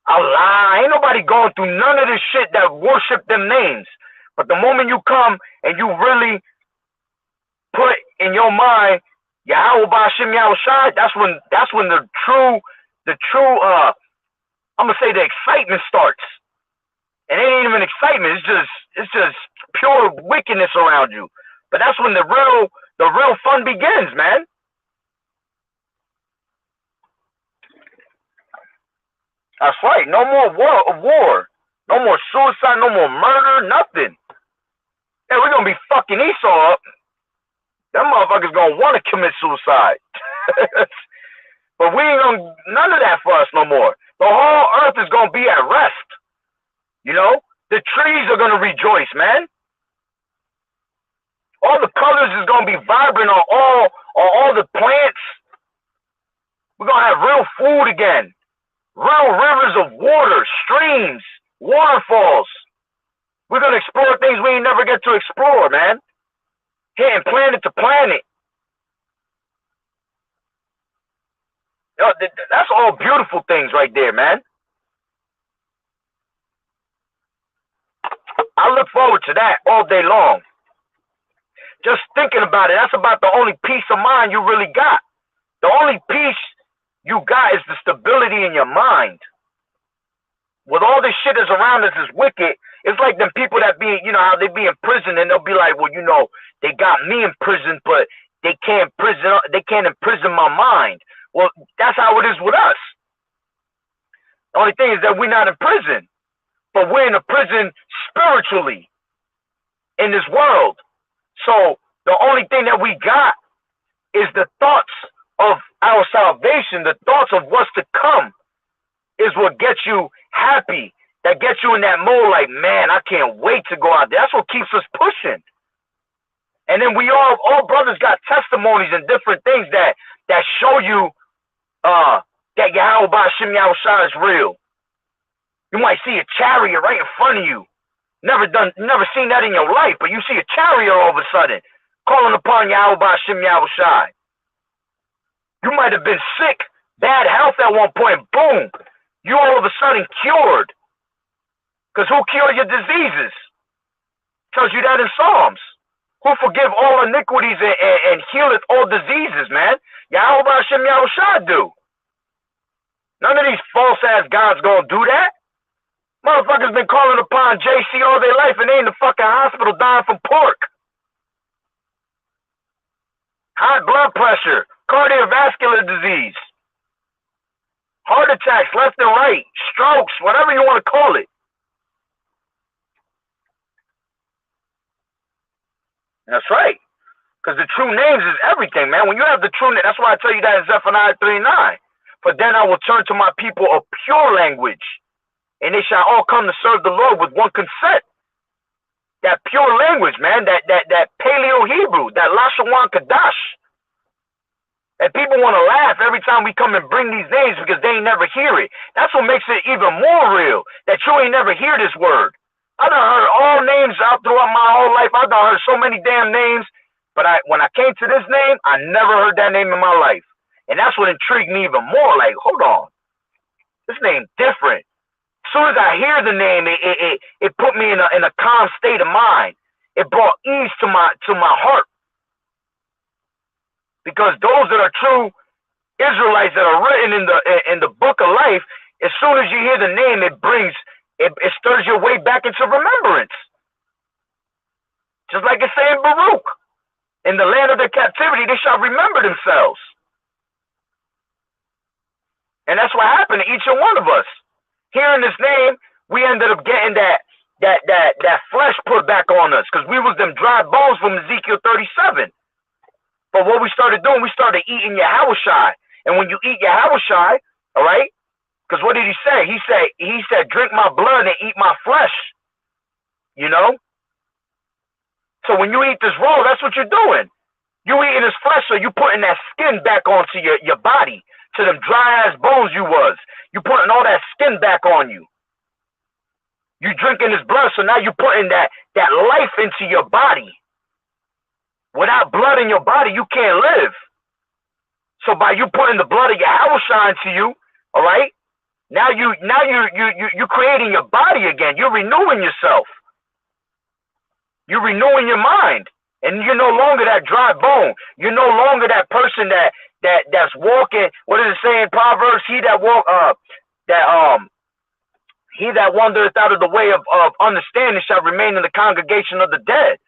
Allah. Ain't nobody going through none of this shit that worship them names. But the moment you come and you really put in your mind Yahweh Ba'Shem Yahushai, that's when the true I'm gonna say the excitement starts. And it ain't even excitement, it's just pure wickedness around you. But that's when the real fun begins, man. That's right. No more war. No more suicide, no more murder, nothing. Hey, we're gonna be fucking Esau up. Them motherfuckers gonna want to commit suicide. But we ain't gonna, none of that for us no more. The whole earth is gonna be at rest. You know? The trees are gonna rejoice, man. All the colors is gonna be vibrant on all the plants. We're gonna have real food again. Real rivers of water, streams, waterfalls. We're gonna explore things we ain't never get to explore, man. Hitting planet to planet. Yo, that's all beautiful things right there, man. I look forward to that all day long. Just thinking about it, that's about the only peace of mind you really got. The only peace you got is the stability in your mind. With all this shit that's around us is wicked. It's like them people that be, you know, how they be in prison and they'll be like, well, you know, they got me in prison, but they can't imprison my mind. Well, that's how it is with us. The only thing is that we're not in prison, but we're in a prison spiritually in this world. So the only thing that we got is the thoughts of our salvation, the thoughts of what's to come is what gets you happy, that gets you in that mode like, man, I can't wait to go out there. That's what keeps us pushing. And then we all brothers got testimonies and different things that show you that Yahweh Ba'Shem Yahushua is real. You might see a chariot right in front of you. Never seen that in your life, but you see a chariot all of a sudden calling upon Yahweh Ba'Shem Yahushua. You might have been sick, bad health at one point, boom, you all of a sudden cured. Because who cured your diseases? Tells you that in Psalms. Who forgive all iniquities and healeth all diseases, man. Yahweh Ba'Shem Yahushua do. None of these false ass gods gonna do that. Motherfuckers been calling upon JC all their life and they in the fucking hospital dying from pork. High blood pressure, cardiovascular disease, heart attacks left and right, strokes, whatever you want to call it. That's right. Because the true names is everything, man. When you have the true name, that's why I tell you that in Zephaniah 3:9. For then I will turn to my people a pure language, and they shall all come to serve the Lord with one consent. That pure language, man, that Paleo Hebrew, that Lashawan Kadash. And people want to laugh every time we come and bring these names because they ain't never hear it. That's what makes it even more real, that you ain't never hear this word. I done heard all names out throughout my whole life. I done heard so many damn names But when I came to this name, I never heard that name in my life. And that's what intrigued me even more. Like, hold on, this name different. As soon as I hear the name, it put me in a calm state of mind. It brought ease to my heart. Because those that are true Israelites that are written in the book of life, as soon as you hear the name, it stirs your way back into remembrance. Just like it's saying Baruch. In the land of their captivity, they shall remember themselves. And that's what happened to each and one of us. Hearing this name, we ended up getting that flesh put back on us, because we was them dry bones from Ezekiel 37. But what we started doing, we started eating Yahawah's. And when you eat Yahawah's, all right, because what did he say? He said, drink my blood and eat my flesh. You know? So when you eat this raw, that's what you're doing. You eating his flesh, so you putting that skin back onto your body, to them dry ass bones you was. You putting all that skin back on you. You drinking his blood, so now you putting that life into your body. Without blood in your body, you can't live. So by you putting the blood of Yahawah into you, all right, now you creating your body again. You're renewing yourself. You're renewing your mind, and you're no longer that dry bone. You're no longer that person that's walking. What does it say in Proverbs? He that wandereth out of the way of understanding shall remain in the congregation of the dead.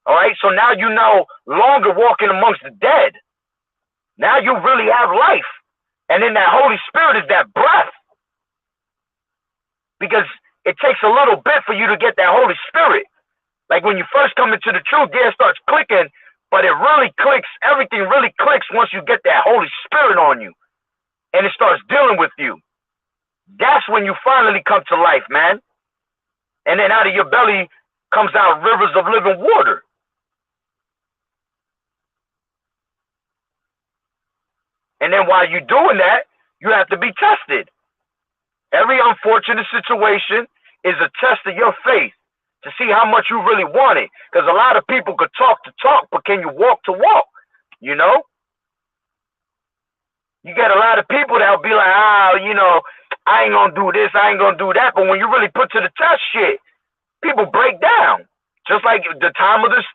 All right, so now you're no longer walking amongst the dead. Now you really have life, and in that Holy Spirit is that breath. Because it takes a little bit for you to get that Holy Spirit. Like when you first come into the truth, yeah, it starts clicking, but it really clicks. Everything really clicks once you get that Holy Spirit on you, and it starts dealing with you. That's when you finally come to life, man. And then out of your belly comes out rivers of living water. And then while you're doing that, you have to be tested. Every unfortunate situation is a test of your faith to see how much you really want it. Because a lot of people could talk to talk, but can you walk to walk? You know? You get a lot of people that'll be like, you know, I ain't gonna do this, I ain't gonna do that. But when you really put to the test shit, people break down. Just like the time of this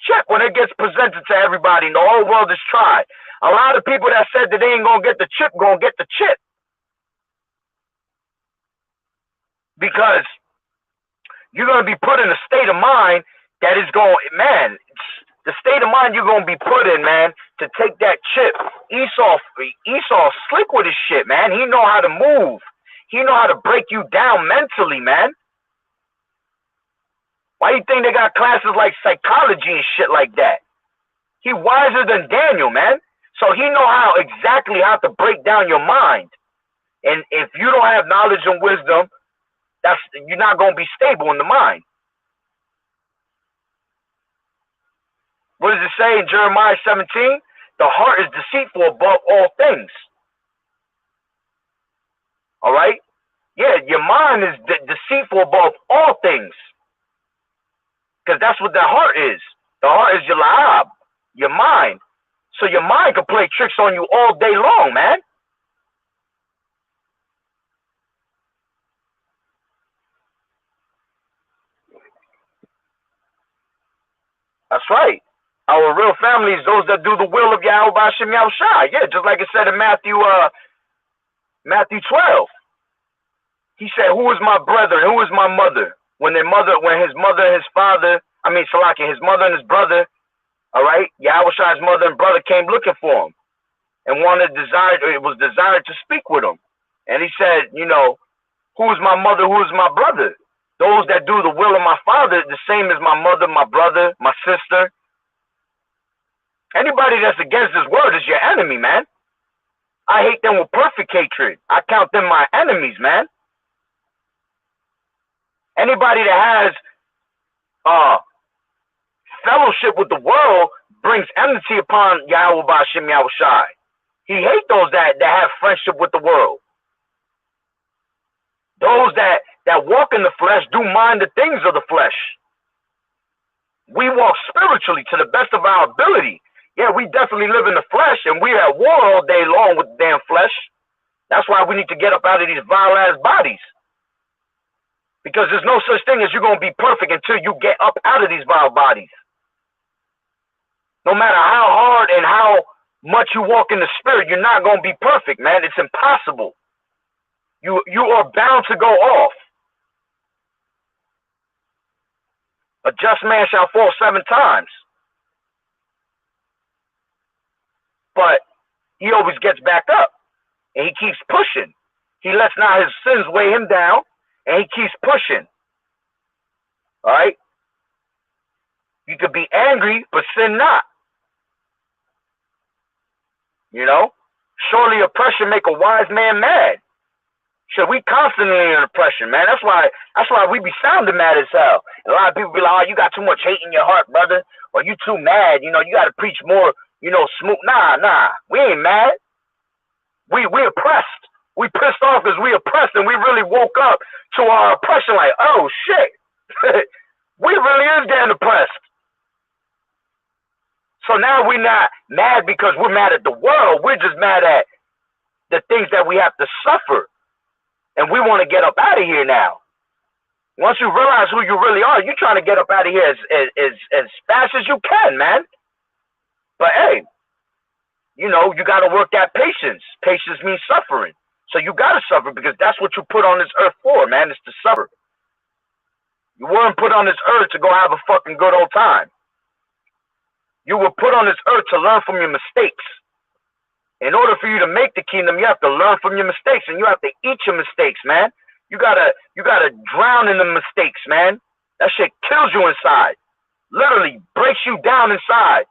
check, when it gets presented to everybody and the whole world is tried. A lot of people that said that they ain't gonna get the chip, gonna get the chip. Because you're going to be put in a state of mind that is going, man, the state of mind you're going to be put in, man, to take that chip. Esau slick with his shit, man. He know how to move. He know how to break you down mentally, man. Why you think they got classes like psychology and shit like that? He wiser than Daniel, man. So he know exactly how to break down your mind. And if you don't have knowledge and wisdom, you're not going to be stable in the mind. What does it say in Jeremiah 17? The heart is deceitful above all things. All right? Yeah, your mind is deceitful above all things. Because that's what the heart is. The heart is your lahab, your mind. So your mind can play tricks on you all day long, man. That's right. Our real family is those that do the will of Yahweh B'Shem Yahushai. Yeah, just like it said in Matthew 12. He said, who is my brother? Who is my mother? When his mother and his father, his mother and his brother, all right, Yahushai's mother and brother came looking for him and was desired to speak with him. And he said, you know, who is my mother? Who is my brother? Those that do the will of my Father, the same as my mother, my brother, my sister. Anybody that's against this word is your enemy, man. I hate them with perfect hatred. I count them my enemies, man. Anybody that has fellowship with the world brings enmity upon Yahweh B'Shem Yahushai. He hates those that have friendship with the world. Those that walk in the flesh do mind the things of the flesh. We walk spiritually to the best of our ability. Yeah, we definitely live in the flesh, and we're at war all day long with the damn flesh. That's why we need to get up out of these vile-ass bodies. Because there's no such thing as you're going to be perfect until you get up out of these vile bodies. No matter how hard and how much you walk in the spirit, you're not going to be perfect, man. It's impossible. You are bound to go off. A just man shall fall 7 times. But he always gets back up. And he keeps pushing. He lets not his sins weigh him down. And he keeps pushing. All right? You could be angry, but sin not. You know? Surely oppression make a wise man mad. Shit, we constantly in oppression, man. That's why we be sounding mad as hell. And a lot of people be like, oh, you got too much hate in your heart, brother. Or you too mad. You know, you got to preach more, you know, smooth. Nah. We ain't mad. We oppressed. We pissed off because we oppressed, and we really woke up to our oppression like, oh, shit. We really is getting oppressed. So now we're not mad because we're mad at the world. We're just mad at the things that we have to suffer. And we want to get up out of here now. Once you realize who you really are, you're trying to get up out of here as fast as you can, man. But hey, you know, you got to work that patience. Patience means suffering. So you got to suffer because that's what you put on this earth for, man, is to suffer. You weren't put on this earth to go have a fucking good old time. You were put on this earth to learn from your mistakes. In order for you to make the kingdom, you have to learn from your mistakes, and you have to eat your mistakes, man. You gotta drown in the mistakes, man. That shit kills you inside. Literally breaks you down inside.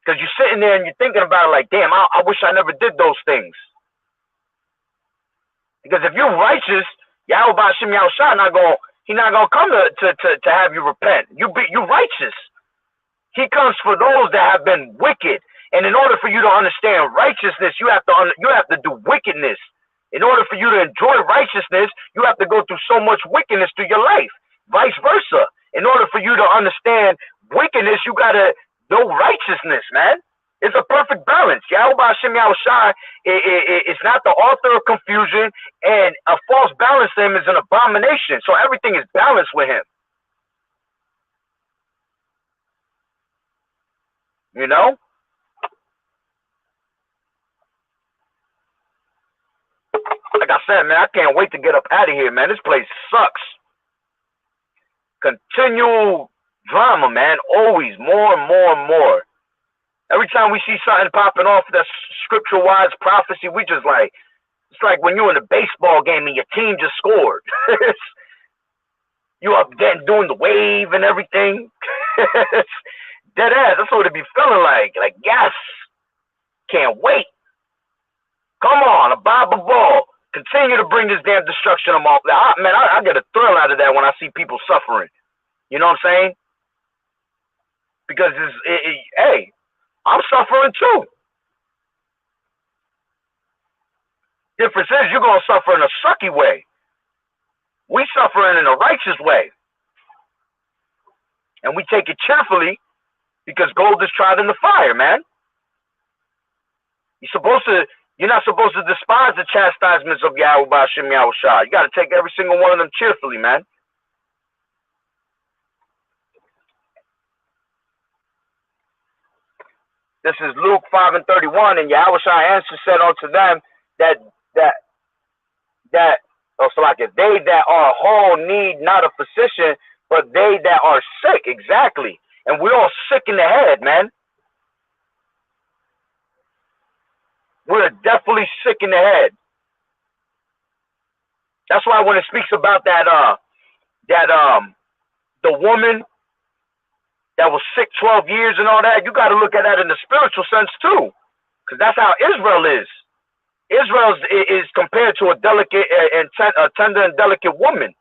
Because you're sitting there and you're thinking about it like, damn, I wish I never did those things. Because if you're righteous, Yahweh Ba'Shem Yahushua He's not gonna come to have you repent. You righteous. He comes for those that have been wicked. And in order for you to understand righteousness, you have to do wickedness. In order for you to enjoy righteousness, you have to go through so much wickedness through your life. Vice versa. In order for you to understand wickedness, you gotta know righteousness, man. It's a perfect balance. Yahweh Ba'Shem Yahushua is not the author of confusion, and a false balance to him is an abomination. So everything is balanced with him. You know? Like I said, man, I can't wait to get up out of here, man. This place sucks. Continual drama, man. Always more and more and more. Every time we see something popping off that's scripture-wise prophecy, we just like, it's like when you're in a baseball game and your team just scored. You up there doing the wave and everything. Dead ass. That's what it be feeling like. Like, yes. Can't wait. Come on, a Bible ball. Continue to bring this damn destruction on off. Man, I get a thrill out of that when I see people suffering. You know what I'm saying? Because hey, I'm suffering too. Difference is you're going to suffer in a sucky way. We suffering in a righteous way. And we take it cheerfully because gold is tried in the fire, man. You're not supposed to despise the chastisements of Yahweh Ba'Shem Yahushua. You got to take every single one of them cheerfully, man. This is Luke 5:31, and Yahushua answered said unto them that they that are whole need not a physician, but they that are sick. Exactly. And we're all sick in the head, man. We're definitely sick in the head. That's why when it speaks about the woman that was sick 12 years and all that, you got to look at that in the spiritual sense too, because that's how Israel is. Israel is compared to a delicate and tender and delicate woman.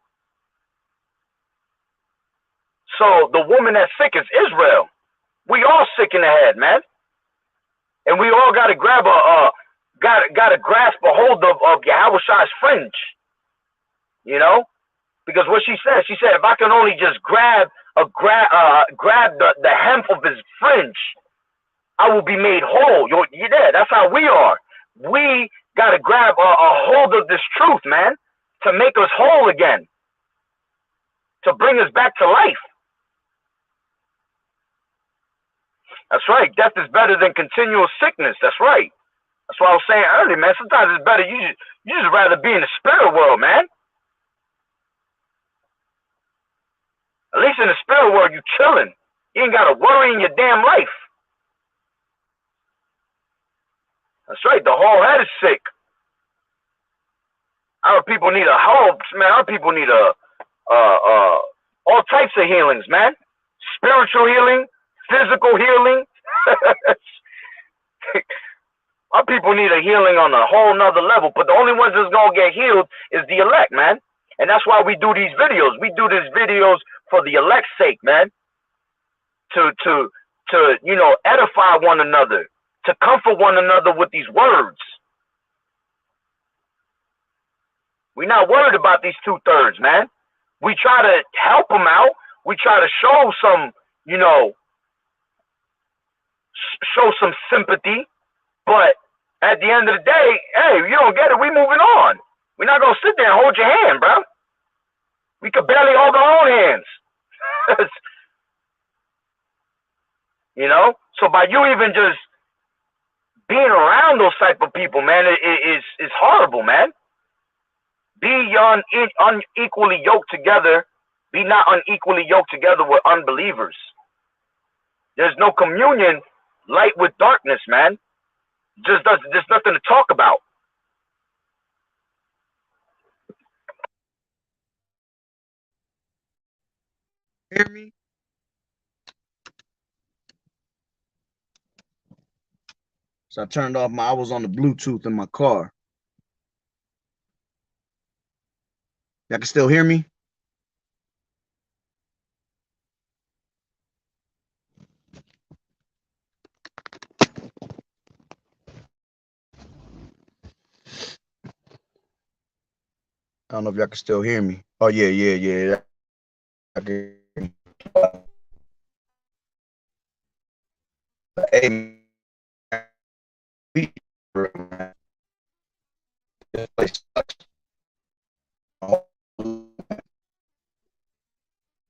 So the woman that's sick is Israel. We all sick in the head, man. And we all got to grab gotta grasp a hold of Yahawah's fringe, you know, because what she said, if I can only just grab grab the hem of his fringe, I will be made whole. You're there. That's how we are. We got to grab a hold of this truth, man, to make us whole again, to bring us back to life. That's right. Death is better than continual sickness. That's right. That's what I was saying earlier, man. Sometimes it's better you just rather be in the spirit world, man. At least in the spirit world, you chilling. You ain't got to worry in your damn life. That's right. The whole head is sick. Our people need a whole, man. Our people need all types of healings, man. Spiritual healing, physical healing. Our people need a healing on a whole nother level. But the only ones that's gonna get healed is the elect, man. And that's why we do these videos. We do these videos for the elect's sake, man. To you know, edify one another, to comfort one another with these words. We're not worried about these 2/3, man. We try to help them out. We try to show some, you know, show some sympathy. But at the end of the day, hey, you don't get it, we moving on. We're not going to sit there and hold your hand, bro. We could barely hold our own hands. You know? So by you even just being around those type of people, man, it's horrible, man. Be unequally yoked together. Be not unequally yoked together with unbelievers. There's no communion, light with darkness, man. There's nothing to talk about. Hear me? So I turned off I was on the Bluetooth in my car. Y'all can still hear me? I don't know if y'all can still hear me. Oh, yeah. I can hear me. Hey, man. This place sucks.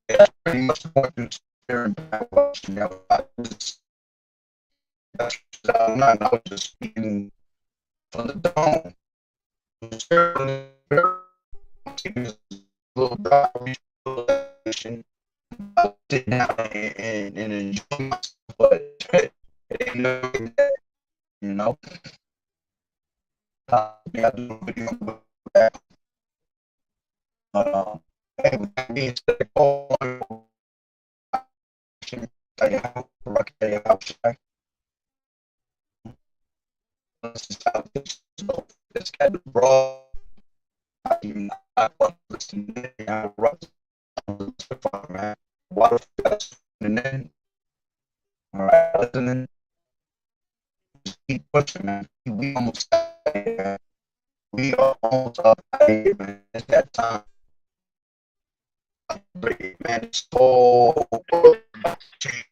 That's pretty much the point to staring back watching that. I'm not, I was just speaking from the dome. Little documentation, sit down and enjoy myself, but it ain't nothing that, you know. I do a video about that. Hey, with that being said, this kind of broad. I want to listen to man. Water and then, all right, listening. Just keep pushing, man. We almost got here, man. We are almost up here, man. It's that time. Man, it's so change.